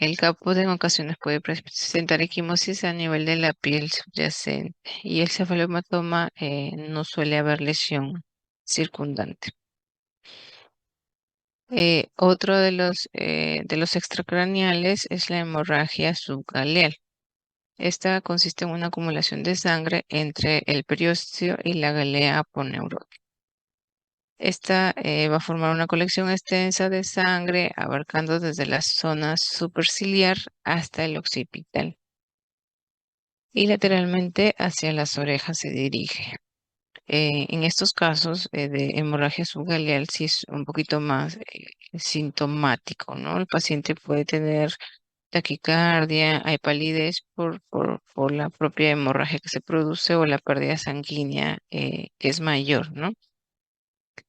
El caput en ocasiones puede presentar equimosis a nivel de la piel subyacente y el cefalohematoma no suele haber lesión circundante. Otro de los extracraneales es la hemorragia subgaleal. Esta consiste en una acumulación de sangre entre el periósteo y la galea aponeurótica. Esta va a formar una colección extensa de sangre abarcando desde la zona superciliar hasta el occipital y lateralmente hacia las orejas se dirige. En estos casos de hemorragia subgaleal sí es un poquito más sintomático, ¿no? El paciente puede tener taquicardia, hay palidez por la propia hemorragia que se produce o la pérdida sanguínea que es mayor, ¿no?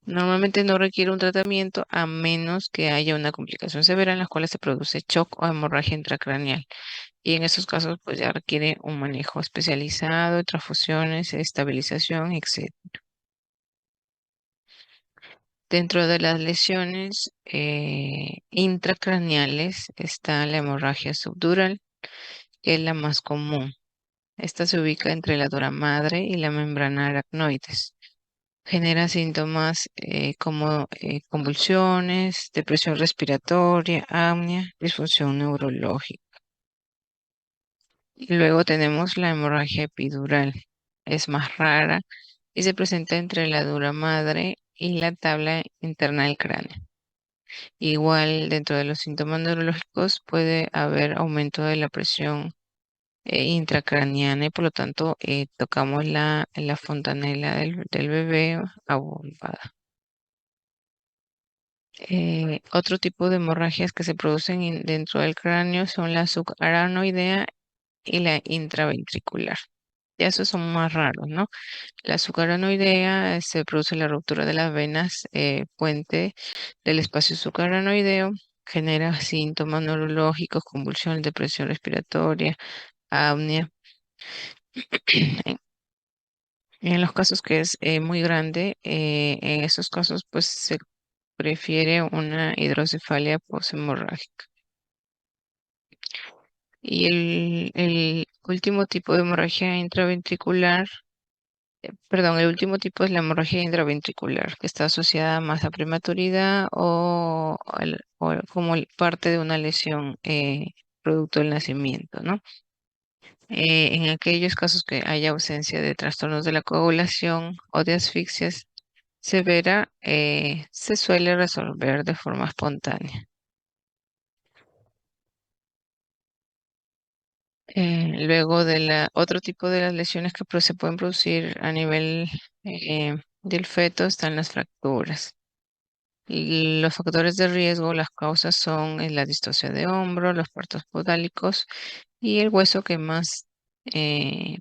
Normalmente no requiere un tratamiento a menos que haya una complicación severa en la cual se produce shock o hemorragia intracraneal. Y en esos casos, pues ya requiere un manejo especializado, transfusiones, estabilización, etc. Dentro de las lesiones intracraneales está la hemorragia subdural, que es la más común. Esta se ubica entre la dura madre y la membrana aracnoides. Genera síntomas como convulsiones, depresión respiratoria, apnea, disfunción neurológica. Y luego tenemos la hemorragia epidural. Es más rara y se presenta entre la dura madre y la tabla interna del cráneo. Igual dentro de los síntomas neurológicos puede haber aumento de la presión intracraniana y por lo tanto tocamos la fontanela del bebé abombada. Otro tipo de hemorragias que se producen dentro del cráneo son la subaranoidea y la intraventricular. Ya esos son más raros, ¿no? La sucaranoidea se produce la ruptura de las venas puente del espacio sucaranoideo, genera síntomas neurológicos, convulsión, depresión respiratoria, apnea. En, en los casos que es muy grande, en esos casos pues se prefiere una hidrocefalia poshemorrágica. Y el último tipo de hemorragia intraventricular, perdón, el último tipo es la hemorragia intraventricular, que está asociada más a prematuridad o como parte de una lesión producto del nacimiento, ¿no? En aquellos casos que haya ausencia de trastornos de la coagulación o de asfixias severa, se suele resolver de forma espontánea. Luego de otro tipo de las lesiones que se pueden producir a nivel del feto están las fracturas. Y los factores de riesgo, las causas son la distosia de hombro, los partos podálicos y el hueso que más eh,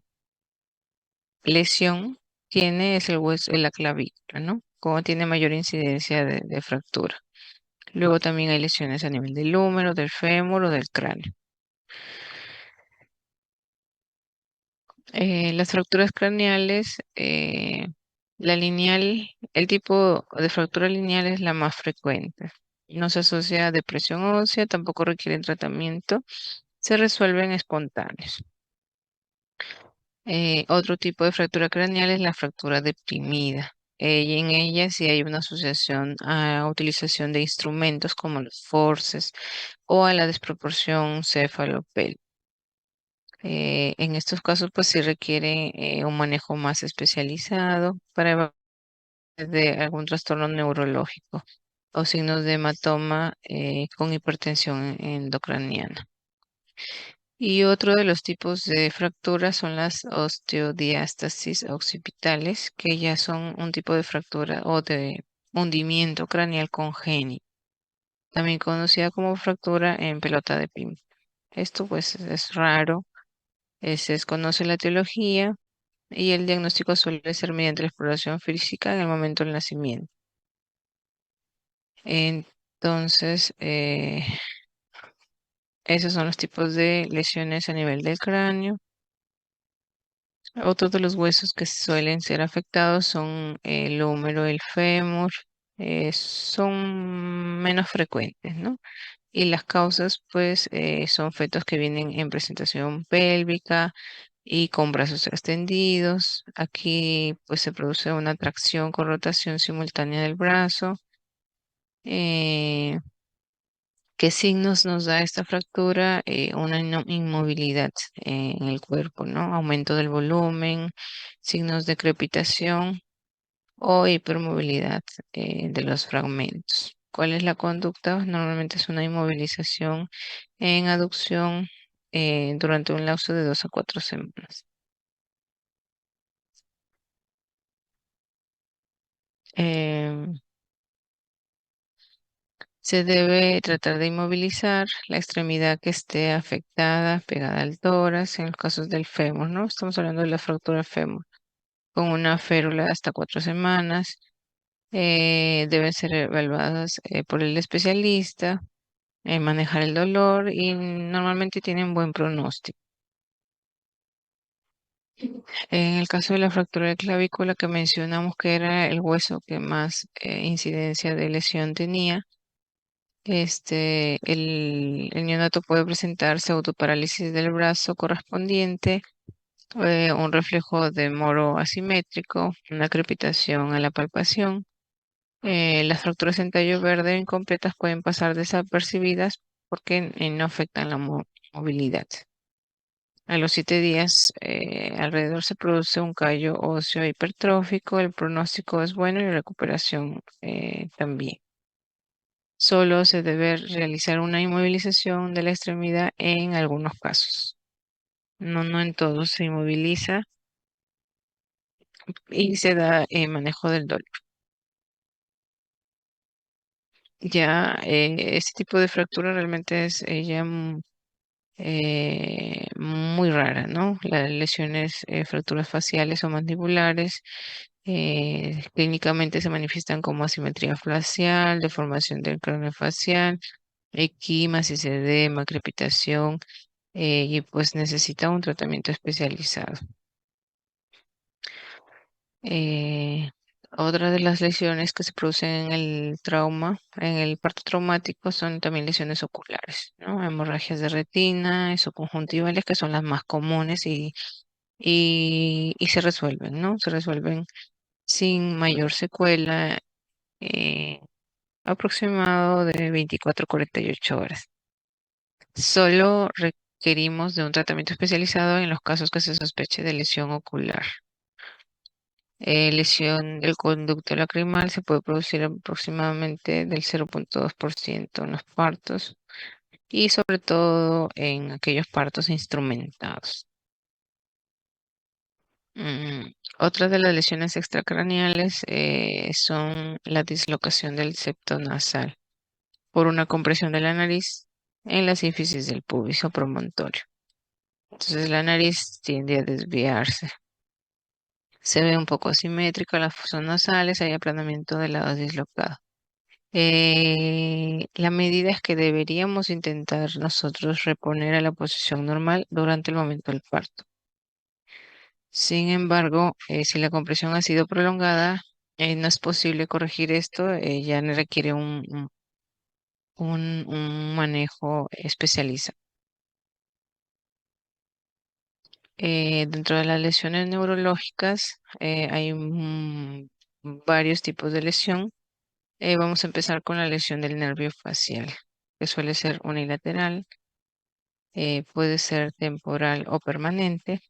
lesión tiene es el hueso, la clavícula, ¿no? Como tiene mayor incidencia de fractura. Luego también hay lesiones a nivel del húmero, del fémur o del cráneo. Las fracturas craneales, la lineal, el tipo de fractura lineal es la más frecuente. No se asocia a depresión ósea, tampoco requieren tratamiento, se resuelven espontáneos. Otro tipo de fractura craneal es la fractura deprimida. Y en ella sí hay una asociación a utilización de instrumentos como los forces o a la desproporción céfalo-pélvica. En estos casos, pues sí requiere un manejo más especializado para evaluar de algún trastorno neurológico o signos de hematoma con hipertensión endocraniana. Y otro de los tipos de fracturas son las osteodiástasis occipitales, que ya son un tipo de fractura o de hundimiento craneal congénito, también conocida como fractura en pelota de ping. Esto pues es raro, se desconoce la etiología y el diagnóstico suele ser mediante la exploración física en el momento del nacimiento. Entonces, esos son los tipos de lesiones a nivel del cráneo. Otros de los huesos que suelen ser afectados son el húmero, el fémur, son menos frecuentes, ¿no? Y las causas, pues, son fetos que vienen en presentación pélvica y con brazos extendidos. Aquí, pues, se produce una tracción con rotación simultánea del brazo. Eh, ¿Qué signos nos da esta fractura? Una inmovilidad en el cuerpo, ¿no? Aumento del volumen, signos de crepitación o hipermovilidad de los fragmentos. ¿Cuál es la conducta? Normalmente es una inmovilización en aducción durante un lapso de 2 a 4 semanas. Em, Se debe tratar de inmovilizar la extremidad que esté afectada, pegada al tórax, en los casos del fémur, ¿no? Estamos hablando de la fractura fémur, con una férula hasta 4 semanas. Deben ser evaluadas por el especialista, manejar el dolor y normalmente tienen buen pronóstico. En el caso de la fractura de clavícula que mencionamos que era el hueso que más incidencia de lesión tenía, el neonato puede presentarse autoparálisis del brazo correspondiente, un reflejo de moro asimétrico, una crepitación a la palpación. Las fracturas en tallo verde incompletas pueden pasar desapercibidas porque no afectan la movilidad. A los 7 días alrededor se produce un callo óseo hipertrófico, el pronóstico es bueno y la recuperación también. Solo se debe realizar una inmovilización de la extremidad en algunos casos. No en todos se inmoviliza y se da manejo del dolor. Ya este tipo de fractura realmente es ya muy rara, ¿no? Las lesiones, fracturas faciales o mandibulares, clínicamente se manifiestan como asimetría facial, deformación del cráneo facial, equimas, edema, crepitación, y pues necesita un tratamiento especializado. Eh, Otra de las lesiones que se producen en el trauma, en el parto traumático, son también lesiones oculares, ¿no? Hemorragias de retina, conjuntivales, que son las más comunes y se resuelven, ¿no? Se resuelven sin mayor secuela, eh, aproximado de 24 a 48 horas. Solo requerimos de un tratamiento especializado en los casos que se sospeche de lesión ocular. Lesión del conducto lacrimal se puede producir aproximadamente del 0,2% en los partos y sobre todo en aquellos partos instrumentados. Otra de las lesiones extracraneales son la dislocación del septo nasal por una compresión de la nariz en la sínfisis del pubis o promontorio. Entonces la nariz tiende a desviarse. Se ve un poco asimétrico las fosas nasales, hay aplanamiento del lado dislocado. La medida es que deberíamos intentar nosotros reponer a la posición normal durante el momento del parto. Sin embargo, si la compresión ha sido prolongada, no es posible corregir esto, ya requiere un manejo especializado. Dentro de las lesiones neurológicas hay varios tipos de lesión. Vamos a empezar con la lesión del nervio facial, que suele ser unilateral, puede ser temporal o permanente.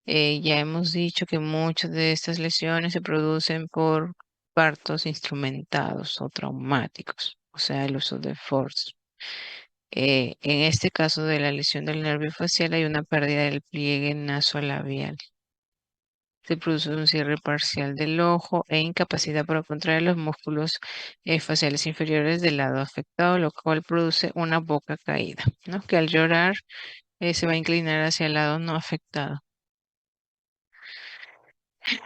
Ya hemos dicho que muchas de estas lesiones se producen por partos instrumentados o traumáticos, o sea, el uso de force. En este caso de la lesión del nervio facial hay una pérdida del pliegue nasolabial. Se produce un cierre parcial del ojo e incapacidad para contraer los músculos faciales inferiores del lado afectado, lo cual produce una boca caída, ¿no? Que al llorar se va a inclinar hacia el lado no afectado.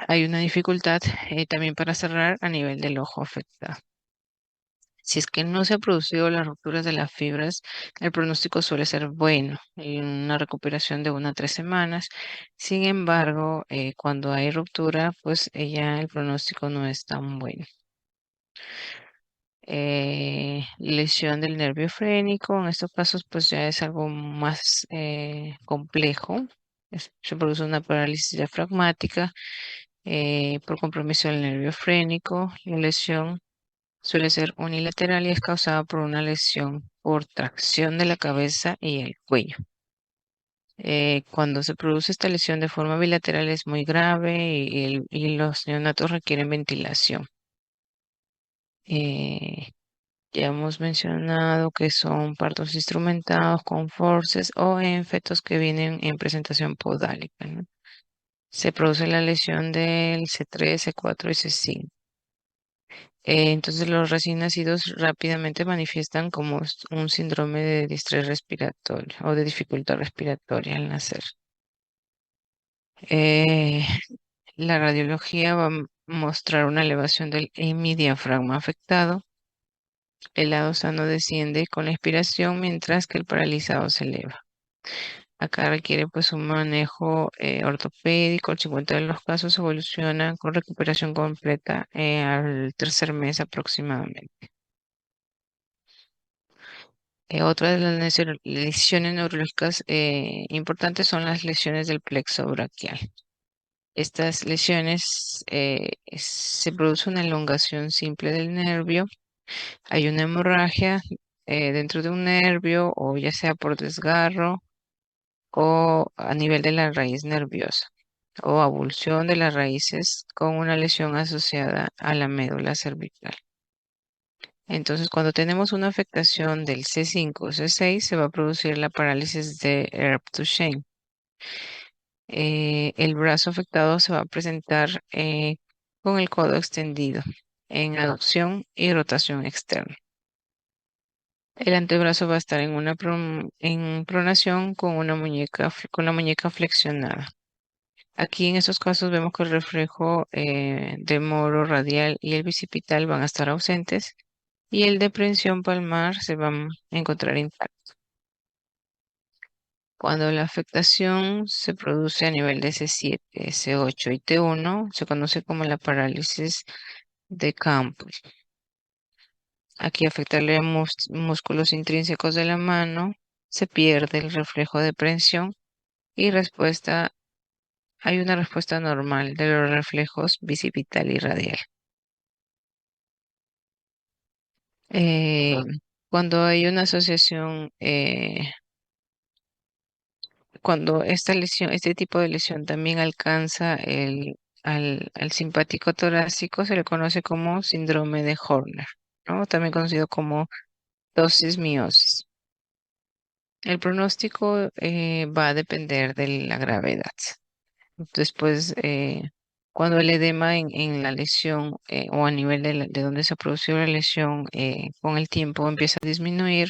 Hay una dificultad también para cerrar a nivel del ojo afectado. Si es que no se ha producido las rupturas de las fibras, el pronóstico suele ser bueno, y una recuperación de 1 a 3 semanas. Sin embargo, cuando hay ruptura, pues ya el pronóstico no es tan bueno. lesión del nervio frénico. En estos casos, pues ya es algo más complejo. Se produce una parálisis diafragmática por compromiso del nervio frénico. La lesión suele ser unilateral y es causada por una lesión por tracción de la cabeza y el cuello. Cuando se produce esta lesión de forma bilateral es muy grave y los neonatos requieren ventilación. Eh, Ya hemos mencionado que son partos instrumentados con forceps o en fetos que vienen en presentación podálica, ¿no? Se produce la lesión del C3, C4 y C5. Entonces los recién nacidos rápidamente manifiestan como un síndrome de distrés respiratorio o de dificultad respiratoria al nacer. Eh, la radiología va a mostrar una elevación del hemidiafragma afectado. El lado sano desciende con la expiración mientras que el paralizado se eleva. Acá requiere pues un manejo ortopédico. El 50 de los casos evolucionan con recuperación completa al tercer mes aproximadamente. Otra de las lesiones neurológicas importantes son las lesiones del plexo braquial. Estas lesiones se produce una elongación simple del nervio. Hay una hemorragia dentro de un nervio o ya sea por desgarro o a nivel de la raíz nerviosa o avulsión de las raíces con una lesión asociada a la médula cervical. Entonces, cuando tenemos una afectación del C5 o C6, se va a producir la parálisis de Erbs-Duchenne. El brazo afectado se va a presentar con el codo extendido en aducción y rotación externa. El antebrazo va a estar en pronación con con la muñeca flexionada. Aquí en estos casos vemos que el reflejo de moro radial y el bicipital van a estar ausentes y el de prensión palmar se va a encontrar intacto. Cuando la afectación se produce a nivel de C7, C8 y T1, se conoce como la parálisis de campo. Aquí afectarle a músculos intrínsecos de la mano, se pierde el reflejo de prensión y hay una respuesta normal de los reflejos bicipital y radial. Eh, Cuando hay una asociación, cuando esta lesión, este tipo de lesión también alcanza al simpático torácico, se le conoce como síndrome de Horner, ¿no? También conocido como tosis miosis. El pronóstico va a depender de la gravedad. Después, cuando el edema en la lesión o a nivel de donde se produjo la lesión con el tiempo empieza a disminuir,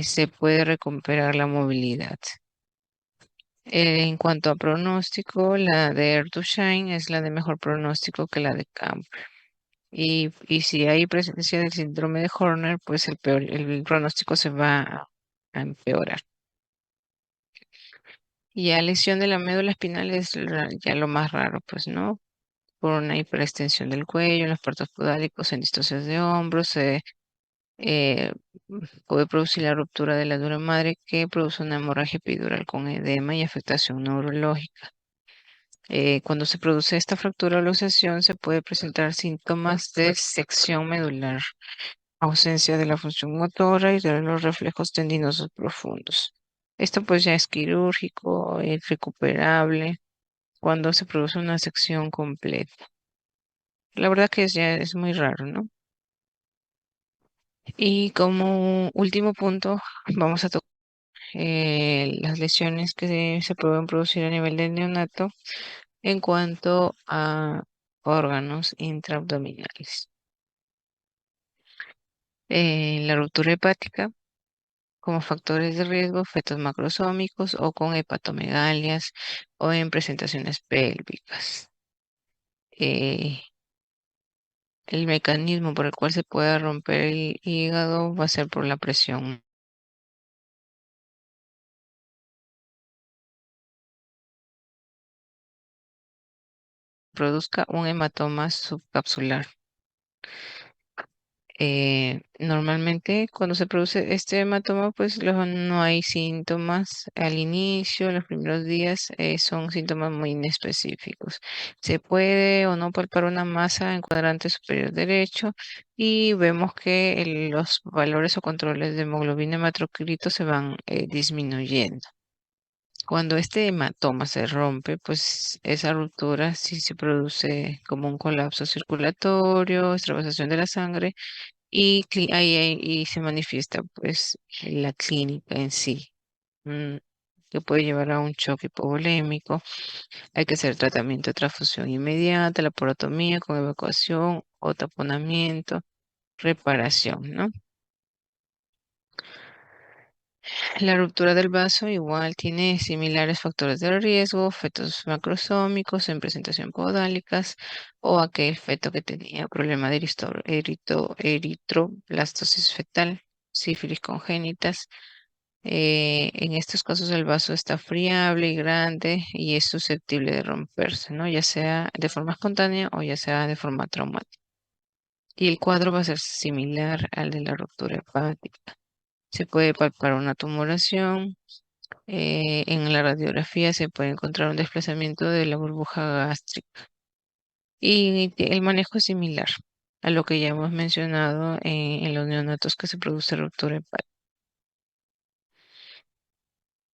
se puede recuperar la movilidad. En cuanto a pronóstico, la de Erdogan es la de mejor pronóstico que la de Camp. Y si hay presencia del síndrome de Horner, pues el pronóstico se va a empeorar. Y a lesión de la médula espinal es ya lo más raro, pues, ¿no? Por una hiperextensión del cuello, en los partos podálicos, en distocias de hombros, se eh, puede producir la ruptura de la dura madre que produce una hemorragia epidural con edema y afectación neurológica. Cuando se produce esta fractura o luxación, se puede presentar síntomas de sección medular, ausencia de la función motora y de los reflejos tendinosos profundos. Esto pues ya es quirúrgico, es recuperable cuando se produce una sección completa. La verdad que ya es muy raro, ¿no? Y como último punto, vamos a tocar las lesiones que se pueden producir a nivel del neonato en cuanto a órganos intraabdominales. La ruptura hepática como factores de riesgo, fetos macrosómicos o con hepatomegalias o en presentaciones pélvicas. Eh, el mecanismo por el cual se puede romper el hígado va a ser por la presión. Produzca un hematoma subcapsular. Normalmente cuando se produce este hematoma, pues no hay síntomas al inicio, los primeros días son síntomas muy inespecíficos. Se puede o no palpar una masa en cuadrante superior derecho y vemos que los valores o controles de hemoglobina hematocrito se van disminuyendo. Cuando este hematoma se rompe, pues esa ruptura sí se produce como un colapso circulatorio, extravasación de la sangre y y se manifiesta pues la clínica en sí, mm, que puede llevar a un choque hipovolémico. Hay que hacer tratamiento de transfusión inmediata, laparotomía con evacuación o taponamiento, reparación, ¿no? La ruptura del vaso igual tiene similares factores de riesgo, fetos macrosómicos en presentación podálicas o aquel feto que tenía problema de eritroblastosis fetal, sífilis congénitas. En estos casos el vaso está friable y grande y es susceptible de romperse, ¿no? Ya sea de forma espontánea o ya sea de forma traumática. Y el cuadro va a ser similar al de la ruptura hepática. Se puede palpar una tumoración, en la radiografía se puede encontrar un desplazamiento de la burbuja gástrica y el manejo es similar a lo que ya hemos mencionado en los neonatos que se produce ruptura hepática.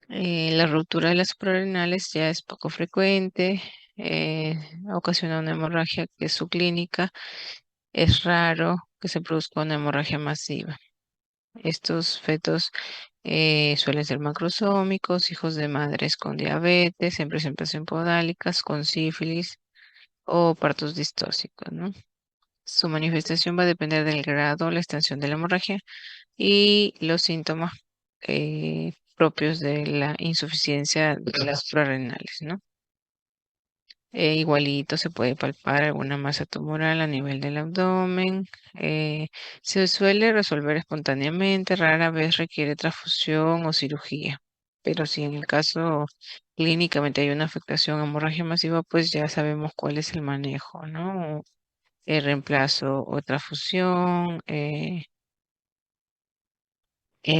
La ruptura de las suprarrenales ya es poco frecuente, ocasiona una hemorragia que es subclínica, es raro que se produzca una hemorragia masiva. Estos fetos suelen ser macrosómicos, hijos de madres con diabetes, en presentación podálicas, con sífilis o partos distóxicos, ¿no? Su manifestación va a depender del grado, la extensión de la hemorragia y los síntomas propios de la insuficiencia de las suprarrenales, ¿no? Igualito se puede palpar alguna masa tumoral a nivel del abdomen. eh, Se suele resolver espontáneamente, rara vez requiere transfusión o cirugía. Pero si en el caso clínicamente hay una afectación hemorragia masiva, pues ya sabemos cuál es el manejo, ¿no? El reemplazo o transfusión.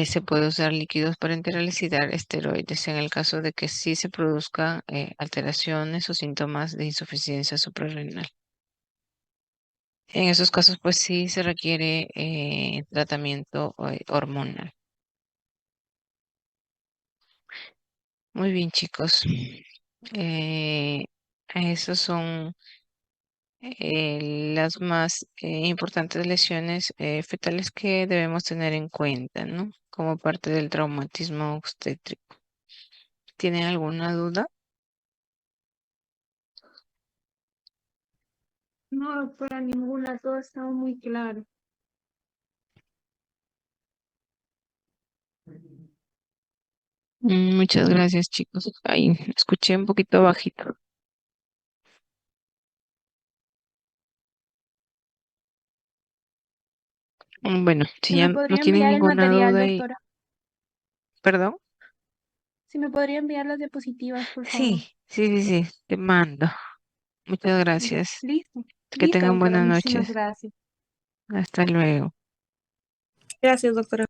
Se puede usar líquidos parenterales y dar esteroides en el caso de que sí se produzcan alteraciones o síntomas de insuficiencia suprarrenal. En esos casos, pues sí se requiere tratamiento hormonal. Muy bien, chicos. Eh, Esas son las más importantes lesiones fetales que debemos tener en cuenta, ¿no? Como parte del traumatismo obstétrico. ¿Tienen alguna duda? No, doctora, ninguna, todo está muy claro. Muchas gracias, chicos. Ahí escuché un poquito bajito. Bueno, si ¿Se me ya no podría tienen enviar el ninguna material, duda y, doctora? perdón. ¿Se me podría enviar las diapositivas, por favor? Sí, te mando. Muchas Ya, gracias. listo. Que Listo, tengan doctora, buenas muchísimas noches. gracias. Hasta luego. Gracias, doctora.